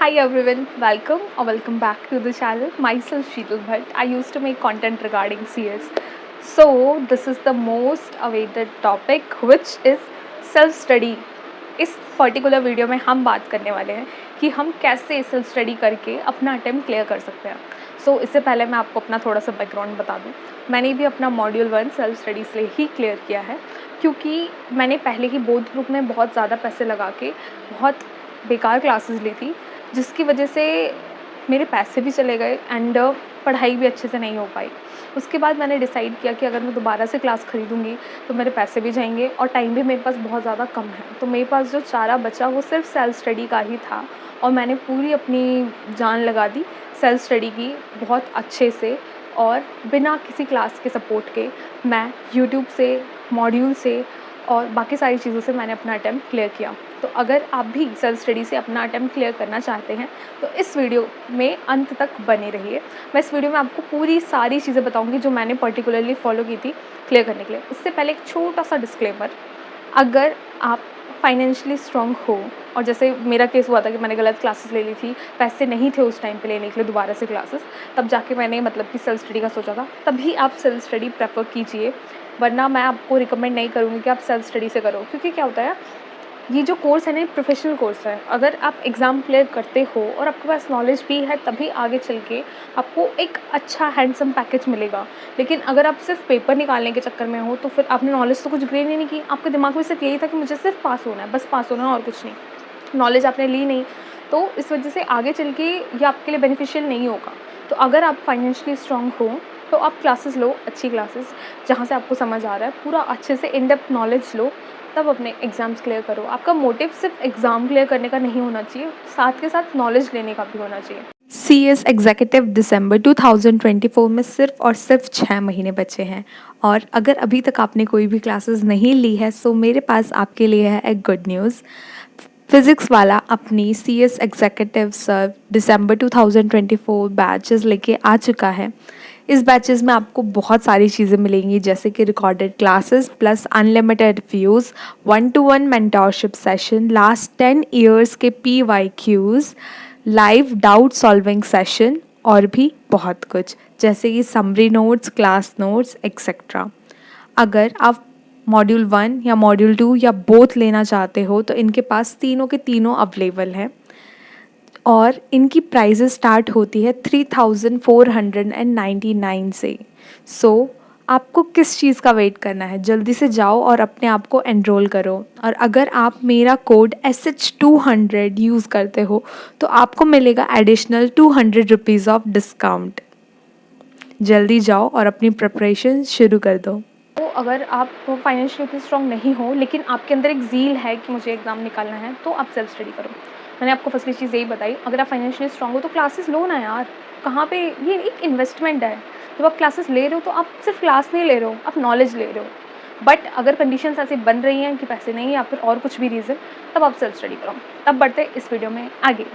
Hi everyone, welcome back to the channel. Myself Sheetal Bhatt. I used to make content regarding CS. So this is the most awaited topic which is self study. इस particular video में हम बात करने वाले हैं कि हम कैसे सेल्फ स्टडी करके अपना अटेम्प्ट क्लियर कर सकते हैं। इससे पहले मैं आपको अपना थोड़ा सा बैकग्राउंड बता दूं। मैंने भी अपना मॉड्यूल 1 सेल्फ स्टडी से ही क्लियर किया है, क्योंकि मैंने पहले ही बोथ ग्रुप में बहुत ज़्यादा पैसे लगा के बहुत बेकार क्लासेस ली थी, जिसकी वजह से मेरे पैसे भी चले गए एंड पढ़ाई भी अच्छे से नहीं हो पाई। उसके बाद मैंने डिसाइड किया कि अगर मैं दोबारा से क्लास ख़रीदूँगी तो मेरे पैसे भी जाएंगे और टाइम भी मेरे पास बहुत ज़्यादा कम है। तो मेरे पास जो चारा बचा वो सिर्फ सेल्फ स्टडी का ही था और मैंने पूरी अपनी जान लगा दी सेल्फ स्टडी की बहुत अच्छे से, और बिना किसी क्लास के सपोर्ट के मैं यूट्यूब से, मॉड्यूल से और बाकी सारी चीज़ों से मैंने अपना अटेम्प्ट क्लियर किया। तो अगर आप भी सेल्फ स्टडी से अपना अटेम्प्ट क्लियर करना चाहते हैं तो इस वीडियो में अंत तक बने रहिए। मैं इस वीडियो में आपको पूरी सारी चीज़ें बताऊंगी जो मैंने पर्टिकुलरली फॉलो की थी क्लियर करने के लिए। उससे पहले एक छोटा सा डिस्क्लेमर, अगर आप फाइनेंशियली स्ट्रॉन्ग हो, और जैसे मेरा केस हुआ था कि मैंने गलत क्लासेस ले ली थी, पैसे नहीं थे उस टाइम पे लेने के लिए दोबारा से क्लासेस, तब जाके मैंने कि सेल्फ स्टडी का सोचा था, तभी आप सेल्फ स्टडी प्रेफर कीजिए। वरना मैं आपको रिकमेंड नहीं करूँगी कि आप सेल्फ स्टडी से करो, क्योंकि क्या होता है, ये जो कोर्स है ना, प्रोफेशनल कोर्स है। अगर आप एग्ज़ाम क्लियर करते हो और आपके पास नॉलेज भी है, तभी आगे चल के आपको एक अच्छा हैंडसम पैकेज मिलेगा। लेकिन अगर आप सिर्फ पेपर निकालने के चक्कर में हो तो फिर आपने नॉलेज तो कुछ गेन ही नहीं की। आपके दिमाग में सिर्फ यही था कि मुझे सिर्फ पास होना है, बस पास होना है और कुछ नहीं। नॉलेज आपने ली नहीं, तो इस वजह से आगे चल के ये आपके लिए बेनिफिशियल नहीं होगा। तो अगर आप फाइनेंशियली स्ट्रॉन्ग हो तो आप क्लासेस लो, अच्छी क्लासेस जहाँ से आपको समझ आ रहा है, पूरा अच्छे से इन डेप्थ नॉलेज लो, तब अपने एग्ज़ाम्स क्लियर करो। आपका मोटिव सिर्फ एग्ज़ाम क्लियर करने का नहीं होना चाहिए, साथ के साथ नॉलेज लेने का भी होना चाहिए। CS एग्जीक्यूटिव दिसंबर 2024 में सिर्फ और सिर्फ 6 महीने बचे हैं, और अगर अभी तक आपने कोई भी क्लासेस नहीं ली है सो मेरे पास आपके लिए है एक गुड न्यूज़। फिज़िक्स वाला अपनी CS एग्जीक्यूटिव सर्व दिसंबर 2024 बैचेस लेके आ चुका है। इस बैचेस में आपको बहुत सारी चीज़ें मिलेंगी, जैसे कि recorded classes plus unlimited views, 1-to-1 mentorship session, last 10 years के PYQs, live doubt solving session और भी बहुत कुछ, जैसे कि summary notes, class notes etcetera. अगर आप मॉड्यूल 1 या मॉड्यूल 2 या बोथ लेना चाहते हो तो इनके पास तीनों के तीनों अवेलेबल हैं, और इनकी प्राइजेस स्टार्ट होती है 3499 से। आपको किस चीज़ का वेट करना है, जल्दी से जाओ और अपने आप को एनरोल करो। और अगर आप मेरा कोड SH200 यूज़ करते हो तो आपको मिलेगा एडिशनल 200 रुपीज़ ऑफ डिस्काउंट। जल्दी जाओ और अपनी प्रिपरेशन शुरू कर दो। तो अगर आप फाइनेंशियली उतने स्ट्रॉन्ग नहीं हो लेकिन आपके अंदर एक ज़ील है कि मुझे एग्ज़ाम निकालना है, तो आप सेल्फ स्टडी करो। मैंने आपको फर्स्टली चीज़ यही बताई, अगर आप फाइनेंशियली स्ट्रॉन्ग हो तो क्लासेस लो ना यार। कहाँ पे, ये एक इन्वेस्टमेंट है। जब आप क्लासेस ले रहे हो तो आप सिर्फ क्लास नहीं ले रहे हो, आप नॉलेज ले रहे हो। बट अगर कंडीशंस ऐसी बन रही हैं कि पैसे नहीं या फिर और कुछ भी रीज़न, तब आप सेल्फ स्टडी करो। तब बढ़ते इस वीडियो में आगे।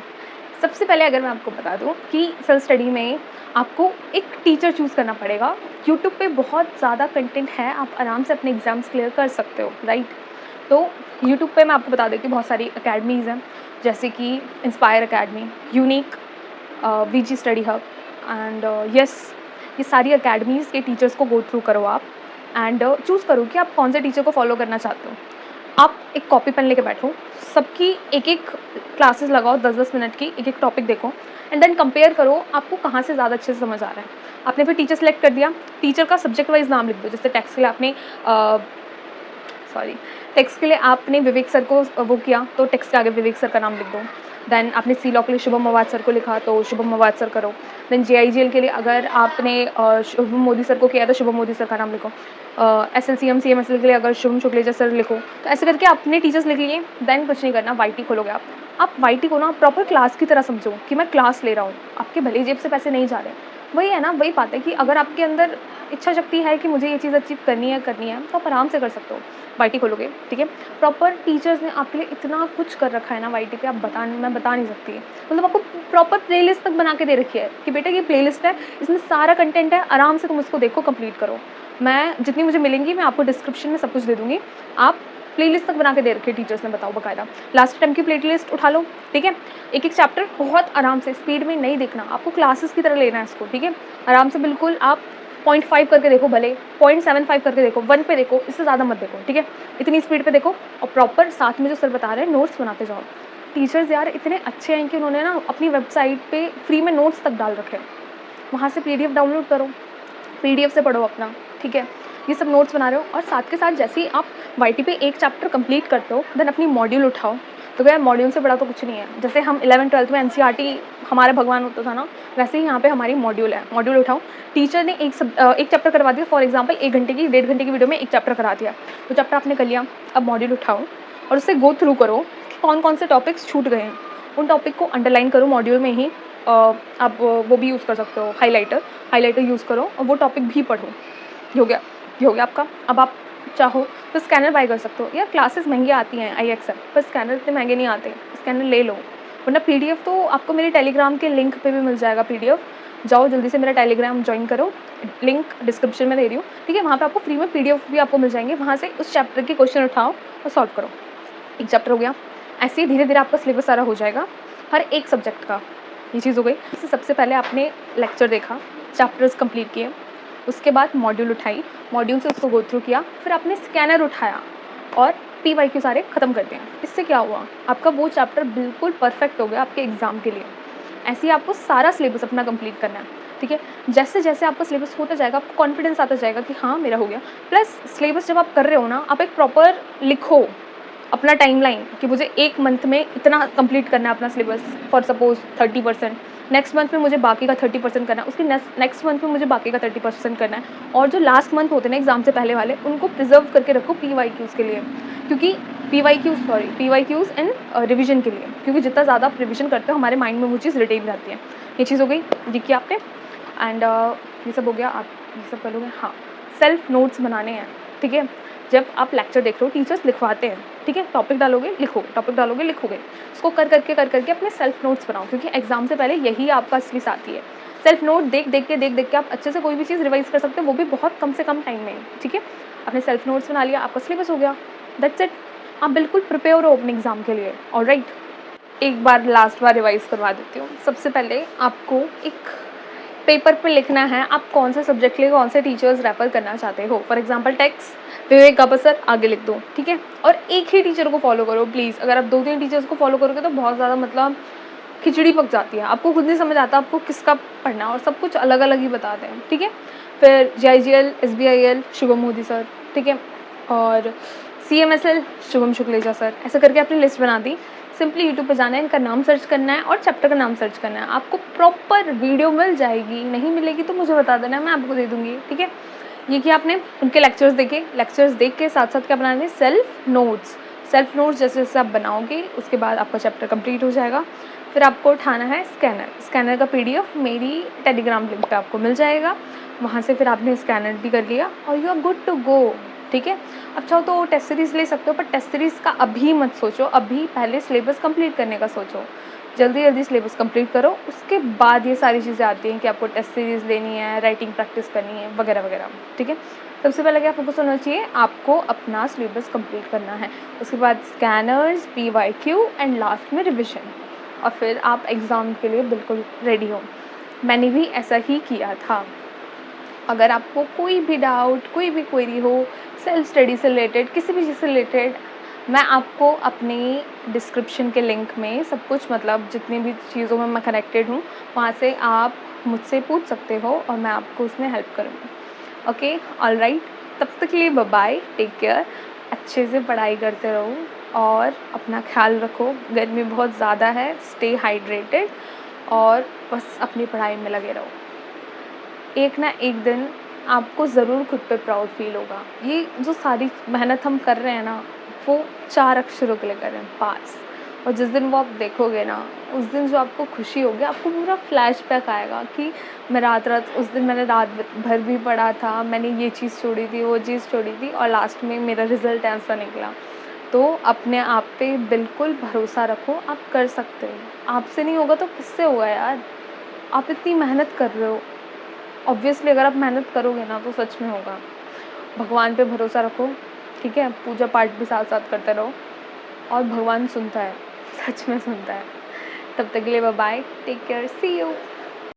सबसे पहले अगर मैं आपको बता दूं कि सेल्फ स्टडी में आपको एक टीचर चूज़ करना पड़ेगा। यूट्यूब पे बहुत ज़्यादा कंटेंट है, आप आराम से अपने एग्ज़ाम्स क्लियर कर सकते हो, राइट। तो यूट्यूब पे मैं आपको बता देती हूँ, बहुत सारी अकेडमीज़ हैं, जैसे कि inspire academy, unique, VG study hub and yes. ये सारी अकेडमीज़ के टीचर्स को गो थ्रू करो आप, एंड चूज़ करो कि आप कौन से टीचर को फॉलो करना चाहते हो। आप एक कॉपी पेन लेके बैठो, सबकी एक एक क्लासेस लगाओ, 10-10 मिनट की, एक एक टॉपिक देखो एंड देन कंपेयर करो आपको कहाँ से ज़्यादा अच्छे से समझ आ रहा है। आपने फिर टीचर सेलेक्ट कर दिया, टीचर का सब्जेक्ट वाइज नाम लिख दो। जैसे टेक्स्ट के लिए आपने टेक्स्ट के लिए आपने विवेक सर को वो किया, तो टेक्स्ट के आगे विवेक सर का नाम लिख दो। देन आपने सी लॉ के लिए शुभम मवाद सर को लिखा तो शुभम मवाद सर करो। देन JIGL के लिए अगर आपने शुभम मोदी सर को किया तो शुभम मोदी सर का नाम लिखो। SLCM CMSL के लिए अगर शुभम शुक्लेजा सर लिखो। तो ऐसे करके आपने टीचर्स लिख लिए। देन कुछ नहीं करना, YT खोलोगे आप YT को ना प्रॉपर क्लास की तरह समझो कि मैं क्लास ले रहा हूँ, आपके भले जेब से पैसे नहीं जा रहे। वही है ना, वही बात है कि अगर आपके अंदर इच्छा शक्ति है कि मुझे ये चीज़ अचीव करनी है तो आप आराम से कर सकते हो। YT खोलोगे, ठीक है, प्रॉपर टीचर्स ने आपके लिए इतना कुछ कर रखा है ना YT पे, मैं बता नहीं सकती। मतलब आपको प्रॉपर प्लेलिस्ट तक बना के दे रखी है कि बेटा ये प्लेलिस्ट है, इसमें सारा कंटेंट है, आराम से तुम इसको देखो, कंप्लीट करो। मैं जितनी मुझे मिलेंगी मैं आपको डिस्क्रिप्शन में सब कुछ दे दूँगी, आप प्लेलिस्ट तक बना के दे रखी है टीचर्स ने, बताओ बकायदा। लास्ट टाइम की प्लेलिस्ट उठा लो, ठीक है। एक एक चैप्टर बहुत आराम से, स्पीड में नहीं देखना, आपको क्लासेस की तरह लेना है इसको, ठीक है। आराम से बिल्कुल आप 0.5 करके देखो, भले 0.75 करके देखो, 1 पे देखो, इससे ज़्यादा मत देखो, ठीक है। इतनी स्पीड पे देखो और प्रॉपर साथ में जो सर बता रहे हैं नोट्स बनाते जाओ। टीचर्स यार इतने अच्छे हैं कि उन्होंने ना अपनी वेबसाइट पे फ्री में नोट्स तक डाल रखे हैं, वहाँ से PDF डाउनलोड करो, PDF से पढ़ो अपना, ठीक है। ये सब नोट्स बना रहे हो और साथ के साथ जैसे ही आप YT पे एक चैप्टर कंप्लीट करते हो देन अपनी मॉड्यूल उठाओ। तो क्या मॉड्यूल से बड़ा तो कुछ नहीं है, जैसे हम 11th-12th में NCERT हमारे भगवान होता था ना, वैसे ही यहाँ पे हमारी मॉड्यूल है। मॉड्यूल उठाओ, टीचर ने एक चैप्टर करवा दिया, फॉर एग्जाम्पल 1 घंटे की 1.5 घंटे की वीडियो में एक चैप्टर करा दिया, तो चैप्टर आपने कर लिया। अब मॉड्यूल उठाओ और उससे गो थ्रू करो कि कौन कौन से टॉपिक्स छूट गए हैं, उन टॉपिक को अंडरलाइन करो मॉड्यूल में ही। आप वो भी यूज़ कर सकते हो, हाईलाइटर यूज़ करो और वो टॉपिक भी पढ़ो। ये हो गया आपका। अब आप चाहो तो स्कैनर बाय कर सकते हो, यार क्लासेस महंगी आती हैं, आई एक्सेप्ट, पर स्कैनर इतने महंगे नहीं आते, स्कैनर ले लो। वरना PDF तो आपको मेरे टेलीग्राम के लिंक पे भी मिल जाएगा PDF, जाओ जल्दी से मेरा टेलीग्राम ज्वाइन करो, लिंक डिस्क्रिप्शन में दे रही हूँ, ठीक है। वहाँ पे आपको फ्री में PDF भी आपको मिल जाएंगे, वहाँ से उस चैप्टर के क्वेश्चन उठाओ और सॉल्व करो। एक चैप्टर हो गया। ऐसे ही धीरे धीरे आपका सिलेबस सारा हो जाएगा हर एक सब्जेक्ट का। ये चीज़ हो गई। इससे सबसे पहले आपने लेक्चर देखा, चैप्टर्स कंप्लीट किए, उसके बाद मॉड्यूल उठाई, मॉड्यूल से उसको गो थ्रू किया, फिर आपने स्कैनर उठाया और PYQ सारे ख़त्म कर दिए। इससे क्या हुआ, आपका वो चैप्टर बिल्कुल परफेक्ट हो गया आपके एग्ज़ाम के लिए। ऐसे ही आपको सारा सिलेबस अपना कंप्लीट करना है, ठीक है। जैसे जैसे आपका सिलेबस होता जाएगा आपको कॉन्फिडेंस आता जाएगा कि हाँ मेरा हो गया। प्लस सिलेबस जब आप कर रहे हो ना, आप एक प्रॉपर लिखो अपना टाइमलाइन कि मुझे 1 मंथ में इतना कंप्लीट करना है अपना syllabus, for suppose 30%, next month में मुझे बाकी का 30% करना है, उसके नेक्स्ट मंथ में मुझे बाकी का 30% करना है। और जो लास्ट मंथ होते हैं ना एग्जाम से पहले वाले, उनको प्रिजर्व करके रखो PYQs के लिए, क्योंकि PYQs एंड रिविजन के लिए, क्योंकि जितना ज़्यादा आप रिविजन करते हो हमारे माइंड में वो चीज़ रिटेन रहती है। ये चीज़ हो गई, देखिए आपने। एंड ये सब हो गया, आप ये सब कर लोगे। हाँ, सेल्फ नोट्स बनाने हैं, ठीक है। जब आप लेक्चर देख रहे हो टीचर्स लिखवाते हैं, ठीक है, टॉपिक डालोगे लिखोगे, उसको कर करके अपने सेल्फ नोट्स बनाओ, क्योंकि एग्जाम से पहले यही आपका असली साथी है। सेल्फ नोट देख के आप अच्छे से कोई भी चीज़ रिवाइज कर सकते हो, वो भी बहुत कम से कम टाइम में, ठीक है। आपने सेल्फ नोट्स बना लिया, आपका सिलेबस हो गया, दैट्स इट। आप बिल्कुल प्रिपेयर हो अपने एग्जाम के लिए, ऑलराइट। एक बार लास्ट बार रिवाइज करवा देती हूँ। सबसे पहले आपको एक पेपर पे लिखना है आप कौन से सब्जेक्ट के लिए कौन से टीचर्स रेफर करना चाहते हो। For example text Vivek Gaba sir, आगे लिख दो, ठीक है। और एक ही टीचर को फॉलो करो प्लीज़। अगर आप 2-3 टीचर्स को फॉलो करोगे तो बहुत ज़्यादा मतलब खिचड़ी पक जाती है, आपको खुद नहीं समझ आता आपको किसका पढ़ना है, और सब कुछ अलग अलग ही बताते हैं, ठीक है। फिर JIGL SBIL Shubham Modi sir, ठीक है, और CMSL शुभम शुक्लेजा सर, ऐसे करके आपने लिस्ट बना दी। सिंपली यूट्यूब पर जाना है, इनका नाम सर्च करना है और चैप्टर का नाम सर्च करना है, आपको प्रॉपर वीडियो मिल जाएगी। नहीं मिलेगी तो मुझे बता देना, मैं आपको दे दूँगी, ठीक है। ये किया आपने, उनके लेक्चर्स देखे, लेक्चर्स देख के साथ साथ क्या बनाने, सेल्फ नोट्स जैसे जैसे आप बनाओगे उसके बाद आपका चैप्टर कंप्लीट हो जाएगा। फिर आपको उठाना है स्कैनर का PDF मेरी टेलीग्राम लिंक पे आपको मिल जाएगा, वहाँ से फिर आपने स्कैनर भी कर लिया और you are good to go, ठीक है। अब चाहो तो टेस्ट सीरीज़ ले सकते हो, पर टेस्ट सीरीज़ का अभी मत सोचो, अभी पहले सिलेबस कंप्लीट करने का सोचो। जल्दी सिलेबस कंप्लीट करो, उसके बाद ये सारी चीज़ें आती हैं कि आपको टेस्ट सीरीज़ लेनी है, राइटिंग प्रैक्टिस करनी है वगैरह वगैरह, ठीक है। सबसे पहले क्या फोकस होना चाहिए, आपको अपना सिलेबस कंप्लीट करना है, उसके बाद स्कैनर्स, PYQ एंड लास्ट में रिविजन, और फिर आप एग्ज़ाम के लिए बिल्कुल रेडी हो। मैंने भी ऐसा ही किया था। अगर आपको कोई भी डाउट, कोई भी क्वेरी हो सेल्फ स्टडी से रिलेटेड, किसी भी चीज़ से रिलेटेड, मैं आपको अपनी डिस्क्रिप्शन के लिंक में सब कुछ, मतलब जितनी भी चीज़ों में मैं कनेक्टेड हूँ वहाँ से आप मुझसे पूछ सकते हो और मैं आपको उसमें हेल्प करूँगी। ओके, ऑलराइट, तब तक के लिए बाय बाय, टेक केयर, अच्छे से पढ़ाई करते रहो और अपना ख्याल रखो। गर्मी बहुत ज़्यादा है, स्टे हाइड्रेटेड और बस अपनी पढ़ाई में लगे रहो। एक ना एक दिन आपको ज़रूर खुद पे प्राउड फील होगा। ये जो सारी मेहनत हम कर रहे हैं ना, वो 4 अक्षरों के लिए कर रहे हैं, पास। और जिस दिन वो आप देखोगे ना, उस दिन जो आपको खुशी होगी, आपको पूरा फ्लैशबैक आएगा कि मैं उस दिन मैंने रात भर भी पढ़ा था, मैंने ये चीज़ छोड़ी थी, वो चीज़ छोड़ी थी और लास्ट में मेरा रिज़ल्ट ऐसा निकला। तो अपने आप पे बिल्कुल भरोसा रखो, आप कर सकते हो। आपसे नहीं होगा तो किससे होगा यार, आप इतनी मेहनत कर रहे हो। ऑब्वियसली अगर आप मेहनत करोगे ना तो सच में होगा। भगवान पे भरोसा रखो, ठीक है, पूजा पाठ भी साथ साथ करते रहो और भगवान सुनता है, सच में सुनता है। तब तक के लिए bye bye, take care, see you.